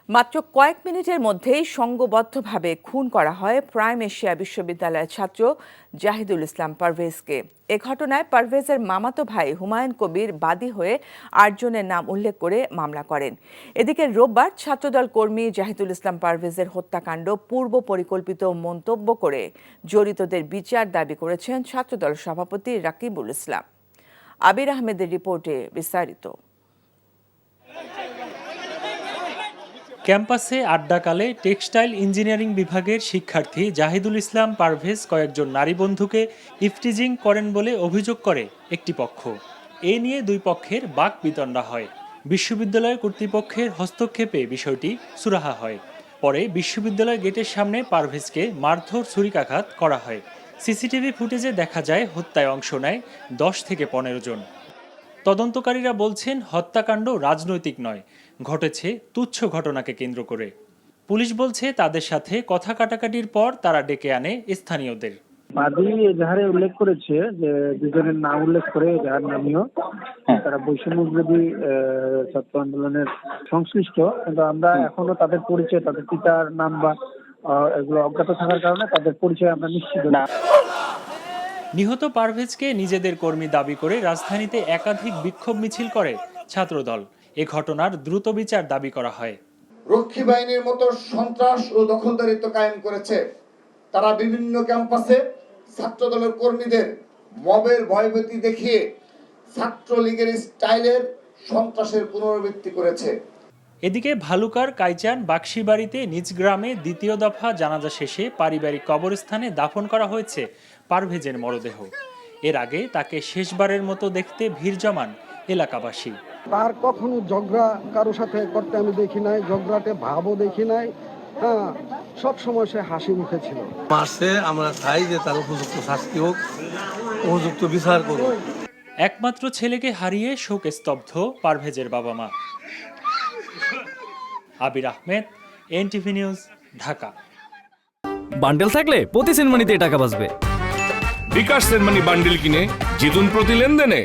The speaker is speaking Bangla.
মাত্র কয়েক মিনিটের মধ্যেই সংঘবদ্ধভাবে খুন করা হয় প্রাইম এশিয়া বিশ্ববিদ্যালয়ের ছাত্র জাহিদুল ইসলাম পারভেজকে। এ ঘটনায় পারভেজের মামাতো ভাই হুমায়ুন কবির বাদী হয়ে ৮ জনের নাম উল্লেখ করে মামলা করেন। এদিকে রোববার ছাত্রদল কর্মী জাহিদুল ইসলাম পারভেজের হত্যাকাণ্ড পূর্ব পরিকল্পিত মন্তব্য করে জড়িতদের বিচার দাবি করেছেন ছাত্রদল সভাপতি রাকিবুল ইসলাম। আবির আহমেদের রিপোর্টে বিস্তারিত। ক্যাম্পাসে আড্ডাকালে টেক্সটাইল ইঞ্জিনিয়ারিং বিভাগের শিক্ষার্থী জাহিদুল ইসলাম পারভেজ কয়েকজন নারী বন্ধুকে ইফটিজিং করেন বলে অভিযোগ করে একটি পক্ষ। এ নিয়ে দুই পক্ষের বাকবিতণ্ডা হয়। বিশ্ববিদ্যালয় কর্তৃপক্ষের হস্তক্ষেপে বিষয়টি সুরাহা হয়। পরে বিশ্ববিদ্যালয় গেটের সামনে পারভেজকে মারধর ছুরিকাঘাত করা হয়। সিসিটিভি ফুটেজে দেখা যায় হত্যায় অংশ নেয় 10 থেকে 15 জন। তদন্তকারীরা বলছেন হত্যাকাণ্ড রাজনৈতিক নয়, ঘটেছে তুচ্ছ ঘটনাকে কেন্দ্র করে। পুলিশ বলছে তাদের সাথে কথা কাটাকাটির পর তারা ডেকে আনে স্থানীয়দের। বাদী এজাহারে উল্লেখ করেছে যে দুজনের নাম উল্লেখ করে এজাহার নামীয় তারা বৈষম্য বিরোধী ছাত্র আন্দোলনের সংশ্লিষ্ট, কিন্তু আমরা এখনো তাদের পরিচয়, তাদের পিতার নাম বা এগুলো অজ্ঞাত থাকার কারণে তাদের পরিচয় আমরা নিশ্চিত না। নিহত পারভেজকে নিজেদের কর্মী দাবি করে রাজধানীতে একাধিক বিক্ষোভ মিছিল করে ছাত্রদল। এ ঘটনার দ্রুত বিচার দাবি করা হয়। রক্ষী বাহিনীর মতো সন্ত্রাস ও দখলদারিত্ব কায়েম করেছে। তারা বিভিন্ন ক্যাম্পাসে ছাত্রদলের কর্মীদের মবের ভয়ভীতি দেখিয়ে ছাত্রলীগের স্টাইলের সন্ত্রাসের পুনরাবৃত্তি করেছে। এদিকে ভালুকার কাইচান বাক্সিবাড়িতে নিজ গ্রামে দ্বিতীয় দফা জানাজা শেষে পারিবারিক কবরস্থানে দাফন করা হয়েছে পারভেজের মরদেহ। এর আগে তাকে শেষবারের মতো দেখতে ভিড় জমান এলাকাবাসী। তার কখনো ঝগড়া কারো সাথে করতে আমি দেখি নাই, ঝগড়াতে ভাবও দেখি নাই। হ্যাঁ, সব সময় সে হাসি মুখে ছিল। মাসে আমরা চাই যে তার উপযুক্ত শাস্তি হোক, উপযুক্ত বিচার করুক। একমাত্র ছেলেকে হারিয়ে শোকে স্তব্ধ পারভেজের বাবা মা। Abir Ahmed, NTV news, Dhaka. Bundle থাকলে প্রতি সেনমানিতে টাকা বাঁচবে। বিকাশ সেনমানি বান্ডেল কিনে জিতুন প্রতি লেনদেনে।